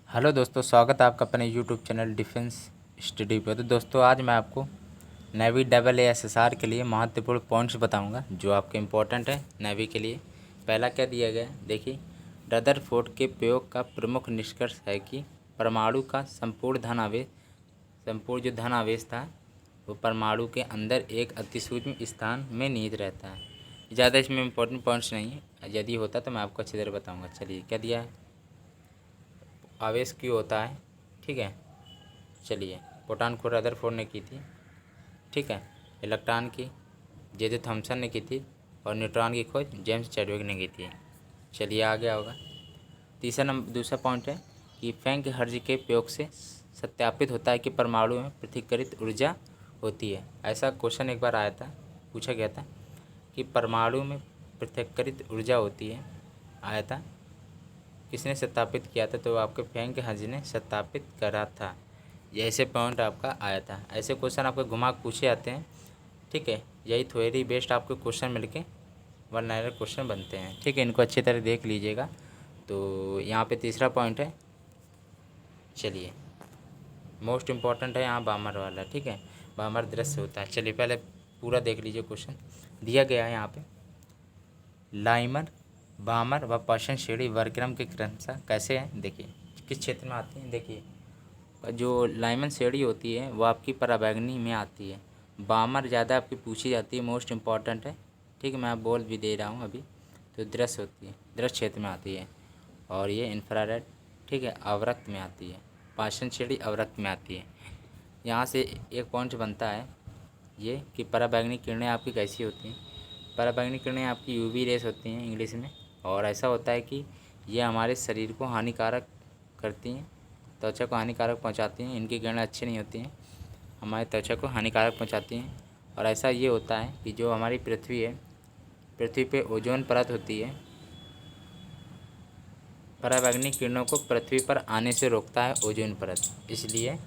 Hello दोस्तों, स्वागत है आपका अपने यूट्यूब चैनल डिफेंस स्टडी पे। तो दोस्तों आज मैं आपको नेवी AASSR के लिए महत्वपूर्ण पॉइंट्स बताऊंगा जो आपके इम्पोर्टेंट है नेवी के लिए। पहला क्या दिया गया है, देखिए। रदरफोर्ड के प्रयोग का प्रमुख निष्कर्ष है कि परमाणु का संपूर्ण जो धन आवेश था वो परमाणु के अंदर एक अतिसूक्ष्म स्थान में निहित रहता है। ज़्यादा इसमें इम्पोर्टेंट पॉइंट्स नहीं है, यदि होता तो मैं आपको अच्छी तरह बताऊँगा। चलिए, क्या दिया है, आवेश क्यों होता है, ठीक है। चलिए, प्रोटॉन खोज रदरफोर्ड ने की थी, ठीक है। इलेक्ट्रॉन की जे थॉमसन ने की थी और न्यूट्रॉन की खोज जेम्स चैडविक ने की थी। चलिए आगे होगा। दूसरा पॉइंट है कि फ्रैंक हर्ज के प्रयोग से सत्यापित होता है कि परमाणु में पृथक्कृत ऊर्जा होती है। ऐसा क्वेश्चन एक बार आया था, पूछा गया था कि परमाणु में पृथक्कृत ऊर्जा होती है, आया था। किसने सत्यापित किया था, तो आपके फ्रैंक हर्ज ने सत्यापित करा था। ये ऐसे पॉइंट आपका आया था। ऐसे क्वेश्चन आपके घुमा पूछे जाते हैं, ठीक है। यही थ्योरी बेस्ड आपके क्वेश्चन मिलके वन लाइनर क्वेश्चन बनते हैं, ठीक है। इनको अच्छी तरह देख लीजिएगा। तो यहाँ पे तीसरा पॉइंट है, चलिए, मोस्ट इम्पॉर्टेंट है यहाँ बामर वाला, ठीक है। बामर दृश्य होता है। चलिए पहले पूरा देख लीजिए क्वेश्चन दिया गया है यहाँ पे। लाइमर, बामर व पाशन श्रेणी वर्गक्रम के क्रमशः कैसे हैं, देखिए किस क्षेत्र में आती हैं। देखिए, जो लाइमन श्रेणी होती है वो आपकी पराबैंगनी में आती है। बामर ज़्यादा आपकी पूछी जाती है, मोस्ट इम्पॉर्टेंट है, ठीक है। मैं बोल भी दे रहा हूँ अभी। तो दृश्य होती है, दृश्य क्षेत्र में आती है। और ये इंफ्रारेड, ठीक है, अवरक्त में आती है। पाषण श्रेणी अवरक्त में आती है। यहाँ से एक पॉइंट बनता है ये कि पराबैंगनी किरणें आपकी कैसी होती हैं। पराबैंगनी किरणें आपकी यूवी रेस होती हैं इंग्लिश में। और ऐसा होता है कि ये हमारे शरीर को हानिकारक करती हैं, त्वचा को हानिकारक पहुंचाती हैं। इनकी किरणें अच्छी नहीं होती हैं, हमारे त्वचा को हानिकारक पहुंचाती हैं। और ऐसा ये होता है कि जो हमारी पृथ्वी है, पृथ्वी पे ओजोन परत होती है, पराबैंगनी किरणों को पृथ्वी पर आने से रोकता है ओजोन परत, इसलिए,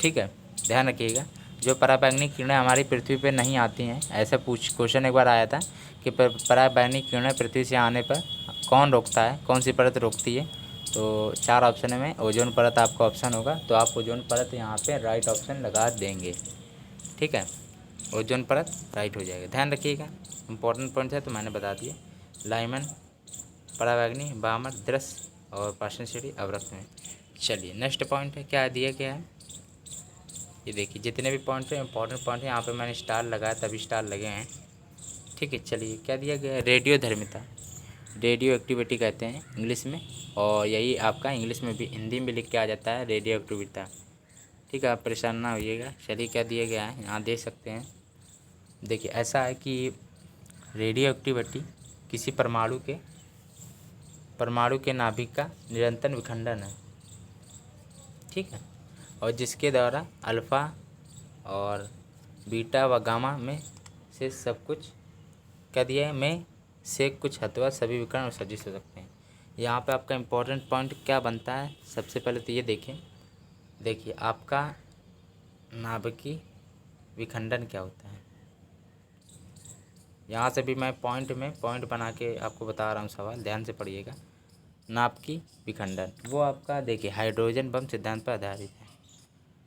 ठीक है। ध्यान रखिएगा, जो पराबैंगनी किरणें हमारी पृथ्वी पर नहीं आती हैं, ऐसा क्वेश्चन एक बार आया था कि पराबैंगनी किरणें पृथ्वी से आने पर कौन रोकता है, कौन सी परत रोकती है। तो 4 ऑप्शन में ओजोन परत आपका ऑप्शन होगा, तो आप ओजोन परत यहाँ पे राइट ऑप्शन लगा देंगे, ठीक है। ओजोन परत राइट हो जाएगा। ध्यान रखिएगा, इंपॉर्टेंट पॉइंट है तो मैंने बता दिया। लाइमन, पराबैंगनी, बामर दृश्य और पाषण श्रेणी अवरक्त में। चलिए नेक्स्ट पॉइंट है, क्या दिया गया है, ये देखिए। जितने भी पॉइंट हैं इंपॉर्टेंट पॉइंट हैं, यहाँ पे मैंने स्टार लगाया तभी स्टार लगे हैं, ठीक है। चलिए, क्या दिया गया है, रेडियो धर्मिता, रेडियो एक्टिविटी कहते हैं इंग्लिश में। और यही आपका इंग्लिश में भी, हिंदी में भी लिख के आ जाता है रेडियो एक्टिविटी, ठीक है। आप परेशान ना होइएगा। चलिए, क्या दिया गया है, यहाँ देख सकते हैं। देखिए, ऐसा है कि रेडियो एक्टिविटी किसी परमाणु के नाभिक का निरंतर विखंडन है, ठीक है। और जिसके द्वारा अल्फ़ा और बीटा व गामा में से सब कुछ, क्या दिया है, में से कुछ अथवा सभी विकर्ण और सदिश हो सकते हैं। यहाँ पे आपका इम्पोर्टेंट पॉइंट क्या बनता है, सबसे पहले तो ये देखें। देखिए, आपका नाभिकीय विखंडन क्या होता है। यहाँ से भी मैं पॉइंट बना के आपको बता रहा हूँ, सवाल ध्यान से पढ़िएगा। नाभिकीय विखंडन वो आपका, देखिए, हाइड्रोजन बम सिद्धांत पर आधारित है।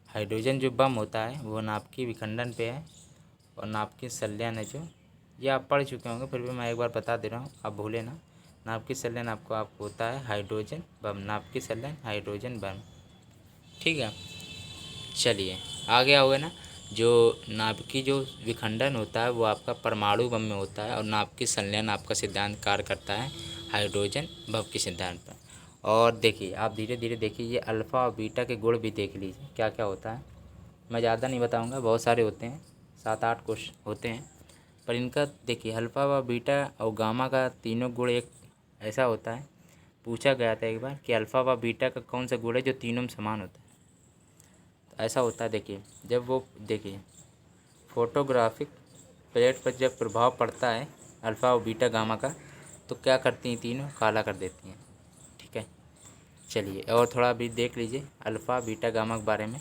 हाइड्रोजन जो बम होता है वो नाभिकीय विखंडन पे है। और नाभिकीय संलयन है जो, ये आप पढ़ चुके होंगे, फिर भी मैं एक बार बता दे रहा हूँ, आप भूले ना। नाभिकीय संलयन आपको होता है हाइड्रोजन बम, नाभिकीय संलयन हाइड्रोजन बम, ठीक है। चलिए आगे आओगे ना। जो नाभिकीय जो विखंडन होता है वो आपका परमाणु बम में होता है, और नाभिकीय संलयन आपका सिद्धांत कार्य करता है हाइड्रोजन बम के सिद्धांत पर। और देखिए, आप धीरे धीरे देखिए, ये अल्फ़ा और बीटा के गुण भी देख लीजिए क्या क्या होता है। मैं ज़्यादा नहीं बताऊंगा, बहुत सारे होते हैं, 7-8 क्वेश्चन होते हैं। पर इनका देखिए, अल्फ़ा व बीटा और गामा का तीनों गुण एक ऐसा होता है, पूछा गया था एक बार कि अल्फ़ा व बीटा का कौन सा गुण है जो तीनों में समान होता है। तो ऐसा होता है, देखिए, जब वो, देखिए, फोटोग्राफिक प्लेट पर जब प्रभाव पड़ता है अल्फ़ा और बीटा गामा का, तो क्या करती हैं, तीनों काला कर देती हैं, ठीक है। चलिए, और थोड़ा भी देख लीजिए अल्फ़ा बीटा गामा के बारे में,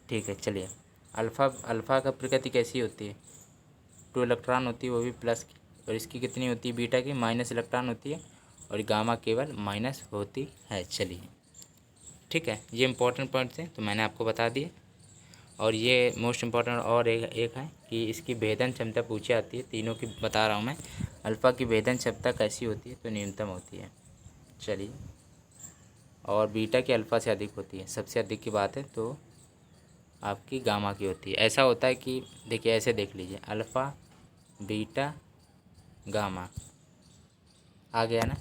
ठीक है। चलिए, अल्फ़ा का प्रकृति कैसी होती है, 2 इलेक्ट्रॉन होती है, वो भी प्लस की। और इसकी कितनी होती है, बीटा की माइनस इलेक्ट्रॉन होती है। और गामा केवल माइनस होती है। चलिए, ठीक है, ये इंपॉर्टेंट पॉइंट थे तो मैंने आपको बता दिए। और ये मोस्ट इम्पॉर्टेंट और एक है कि इसकी भेदन क्षमता पूछी जाती है, तीनों की बता रहा हूँ मैं। अल्फ़ा की भेदन क्षमता कैसी होती है, तो न्यूनतम होती है। चलिए, और बीटा की अल्फ़ा से अधिक होती है, सबसे अधिक की बात है तो आपकी गामा की होती है। ऐसा होता है कि देखिए, ऐसे देख लीजिए, अल्फ़ा बीटा गामा आ गया ना।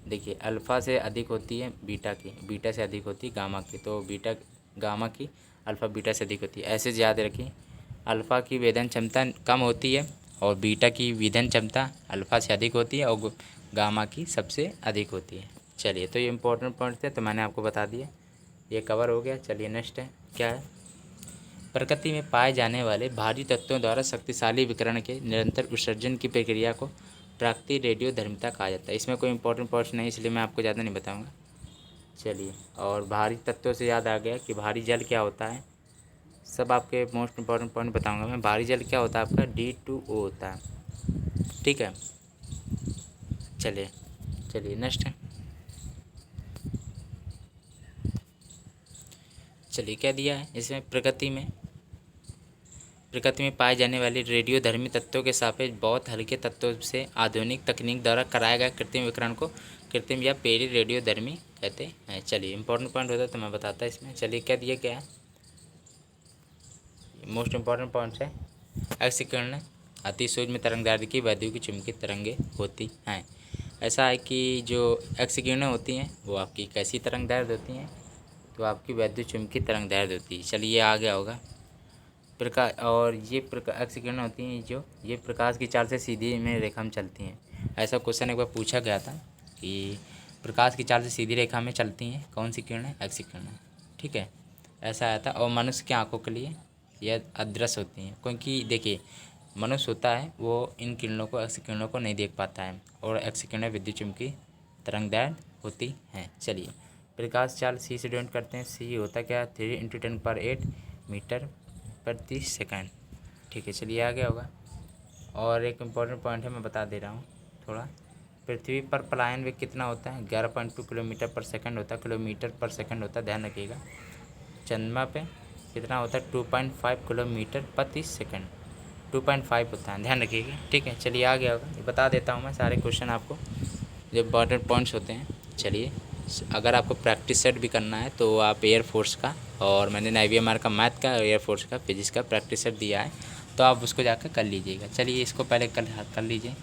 देखिए, अल्फ़ा से अधिक होती है बीटा की, बीटा से अधिक होती है गामा की, तो बीटा गामा की अल्फ़ा बीटा से अधिक होती है। ऐसे याद रखिए, अल्फ़ा की वेदन क्षमता कम होती है और बीटा की विधन क्षमता अल्फ़ा से अधिक होती है और गामा की सबसे अधिक होती है। चलिए, तो ये इंपॉर्टेंट पॉइंट थे तो मैंने आपको बता दिया, ये कवर हो गया। चलिए नेक्स्ट है, क्या है, प्रकृति में पाए जाने वाले भारी तत्वों द्वारा शक्तिशाली विकिरण के निरंतर उत्सर्जन की प्रक्रिया को प्राकृतिक रेडियोधर्मिता कहा जाता है। इसमें कोई इंपॉर्टेंट पॉइंट नहीं, इसलिए मैं आपको ज़्यादा नहीं बताऊंगा। चलिए, और भारी तत्वों से याद आ गया कि भारी जल क्या होता है, सब आपके मोस्ट इंपॉर्टेंट पॉइंट बताऊंगा मैं। भारी जल क्या होता है आपका, D2O होता है, ठीक है। चलिए चलिए नेक्स्ट है, चलिए क्या दिया है इसमें, प्रकृति में पाए जाने वाले रेडियोधर्मी तत्वों के सापेक्ष बहुत हल्के तत्वों से आधुनिक तकनीक द्वारा कराया गया कृत्रिम विकिरण को कृत्रिम या पेरी रेडियोधर्मी कहते हैं। चलिए, इंपॉर्टेंट पॉइंट होता है तो मैं बताता इसमें। चलिए, क्या दिया गया है, मोस्ट इंपॉर्टेंट पॉइंट है, एक्स किरण अति सूक्ष्म तरंगदैर्ध्य की वैद्युत की चुंबकीय तरंगें होती हैं। ऐसा है कि जो एक्स किरणें होती हैं वो आपकी कैसी तरंगदैर्ध्य होती हैं, तो आपकी वैद्युत चुंबकीय तरंगदैर्ध्य होती है। चलिए, ये आ गया होगा। प्रकाश, और ये एक्स किरणें होती हैं जो ये प्रकाश की चाल से सीधी में रेखा में चलती हैं। ऐसा क्वेश्चन एक बार पूछा गया था कि प्रकाश की चाल से सीधी रेखा में चलती हैं कौन सी किरणें, एक्स किरणें, ठीक है, ऐसा आया था। और मनुष्य की आंखों के लिए यह अदृश्य होती हैं, क्योंकि देखिए, मनुष्य होता है वो इन किरणों को, एक्स किरणों को नहीं देख पाता है, और एक्स किरणें विद्युत चुम्बकीय तरंगदैर्ध्य होती हैं। चलिए, प्रकाश चाल सी से डिनोट करते हैं, सी होता क्या, 3 × 10⁸ मीटर प्रति सेकंड, ठीक है। चलिए, आ गया होगा। और एक इम्पॉर्टेंट पॉइंट है, मैं बता दे रहा हूँ थोड़ा। पृथ्वी पर पलायन वेग कितना होता है, 11.2 किलोमीटर पर सेकंड होता है, किलोमीटर पर सेकंड होता है, ध्यान रखिएगा। चंद्रमा पे कितना होता है, 2.5 किलोमीटर प्रति सेकंड, 2.5 होता है, ध्यान रखिएगा, ठीक है। चलिए, आ गया होगा, ये बता देता हूँ मैं सारे क्वेश्चन आपको जो इम्पॉर्टेंट पॉइंट्स होते हैं। चलिए, अगर आपको प्रैक्टिस सेट भी करना है तो आप एयरफोर्स का, और मैंने नेवी एमआर का मैथ का, एयरफोर्स का फिजिक्स का प्रैक्टिस सेट दिया है, तो आप उसको जाकर कर लीजिएगा। चलिए, इसको पहले कर लीजिए।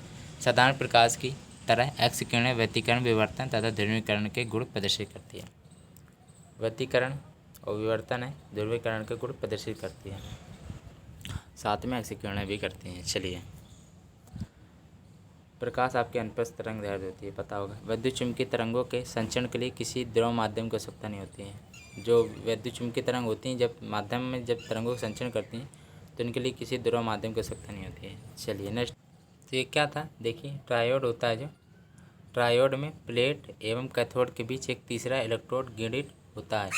साधारण प्रकाश की तरह एक्स किरणें व्यतिकरण, विवर्तन तथा ध्रुवीकरण के गुण प्रदर्शित करती है। व्यतिकरण और विवर्तन है, ध्रुवीकरण के गुण प्रदर्शित करती है, साथ में एक्स किरणें भी करती हैं। चलिए, प्रकाश आपके अनुप्रस्थ तरंग दैर्ध्य होती है, पता होगा। विद्युत चुम्बकीय तरंगों के संचरण के लिए किसी द्रव माध्यम की आवश्यकता नहीं होती है। जो विद्युत चुम्बकीय तरंग होती हैं, जब माध्यम में जब तरंगों का संचरण करती हैं तो इनके लिए किसी द्रव माध्यम की आवश्यकता नहीं होती है। चलिए नेक्स्ट, तो ये क्या था, देखिए, ट्रायोड होता है जो, ट्रायोड में प्लेट एवं कैथोड के बीच एक तीसरा इलेक्ट्रोड गिरिड होता है।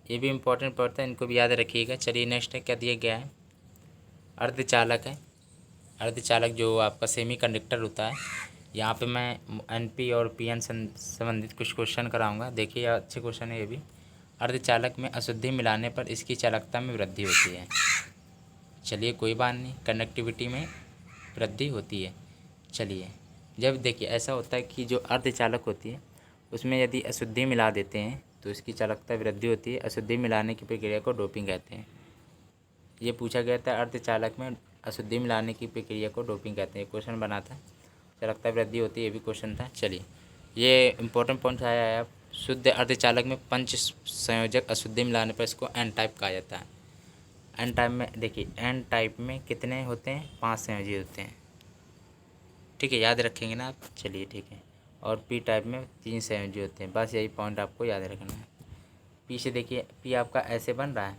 ये भी इंपॉर्टेंट पड़ता है, इनको भी याद रखिएगा। चलिए नेक्स्ट है, क्या दिया गया है, अर्धचालक है। अर्धचालक जो आपका सेमी कंडक्टर होता है, यहाँ पे मैं एनपी और पीएन संबंधित कुछ क्वेश्चन कराऊंगा, देखिए अच्छे क्वेश्चन है ये भी। अर्धचालक में अशुद्धि मिलाने पर इसकी चालकता में वृद्धि होती है। चलिए, कोई बात नहीं, कंडक्टिविटी में वृद्धि होती है। चलिए, जब देखिए ऐसा होता है कि जो अर्धचालक होती है उसमें यदि अशुद्धि मिला देते हैं तो इसकी चालकता वृद्धि होती है। अशुद्धि मिलाने की प्रक्रिया को डोपिंग कहते हैं। ये पूछा गया था, अर्धचालक में अशुद्धि मिलाने की प्रक्रिया को डोपिंग कहते हैं, क्वेश्चन बना था। चालकता वृद्धि होती है, ये भी क्वेश्चन था। चलिए, ये इंपॉर्टेंट पॉइंट आया है। आप शुद्ध अर्धचालक में पंच संयोजक अशुद्धि मिलाने पर इसको एन टाइप कहा जाता है। एन टाइप में देखिए, एन टाइप में कितने होते हैं, 5 संयोजी होते हैं, ठीक है, याद रखेंगे ना आप। चलिए ठीक है, और पी टाइप में 3 संयोजी होते हैं, बस यही पॉइंट आपको याद रखना है। पी से देखिए, पी आपका ऐसे बन रहा है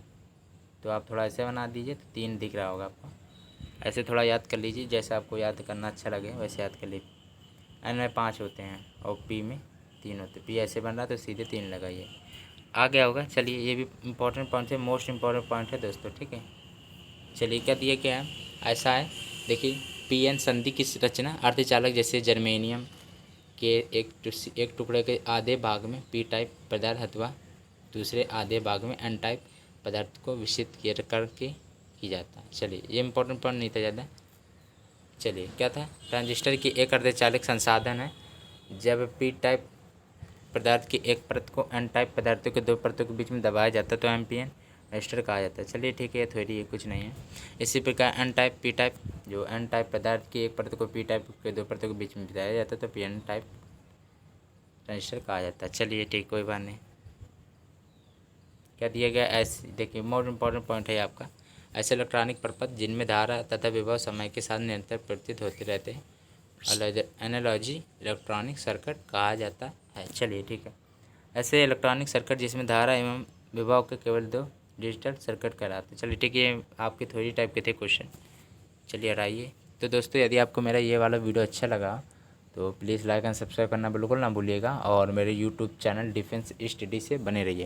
तो आप थोड़ा ऐसे बना दीजिए तो 3 दिख रहा होगा आपको, ऐसे थोड़ा याद कर लीजिए, जैसे आपको याद करना अच्छा लगे वैसे याद कर लीजिए। एन में 5 होते हैं और पी में 3 होते हैं, पी ऐसे बन रहा है तो सीधे 3 लगाइए, आ गया होगा। चलिए, ये भी इंपॉर्टेंट पॉइंट है, मोस्ट इंपॉर्टेंट पॉइंट है दोस्तों, ठीक है। चलिए, क्या दिया क्या है, ऐसा है, देखिए, पी एन संधि की रचना अर्धचालक जैसे जर्मेनियम के एक टुकड़े के आधे भाग में पी टाइप पदार्थ अथवा दूसरे आधे भाग में एन टाइप पदार्थ को विकसित करके की जाता है। चलिए, ये इंपॉर्टेंट पॉइंट नहीं था ज़्यादा। चलिए, क्या था? ट्रांजिस्टर की एक अर्धचालक संसाधन है। जब पी टाइप पदार्थ की एक परत को एन टाइप पदार्थों के दो परतों के बीच में दबाया जाता है तो एम्पियन रजिस्टर कहा जाता है। चलिए ठीक है, ये थ्योरी है, कुछ नहीं है। इसी प्रकार एन टाइप पी टाइप, जो एन टाइप पदार्थ की एक परत को पी टाइप के दो परतों के बीच में दबाया जाता है तो पी एन टाइप रजिस्टर कहा जाता है। चलिए ठीक, कोई बात नहीं। क्या दिया गया? ऐसे देखिए, मोर इम्पोर्टेंट पॉइंट है आपका। ऐसे इलेक्ट्रॉनिक प्रपथ जिनमें धारा तथा विभव समय के साथ निरंतर परिवर्तित होते रहते हैं एनालॉजी इलेक्ट्रॉनिक सर्किट कहा जाता है। चलिए ठीक है। ऐसे इलेक्ट्रॉनिक सर्किट जिसमें धारा एवं विभव के केवल दो डिजिटल सर्किट कहलाते हैं। चलिए ठीक है, ये आपके थ्योरी टाइप के थे क्वेश्चन। चलिए हटाइए। तो दोस्तों, यदि आपको मेरा ये वाला वीडियो अच्छा लगा तो प्लीज़ लाइक एंड सब्सक्राइब करना बिल्कुल ना भूलिएगा और मेरे यूट्यूब चैनल डिफेंस स्टडी से बने रहिए।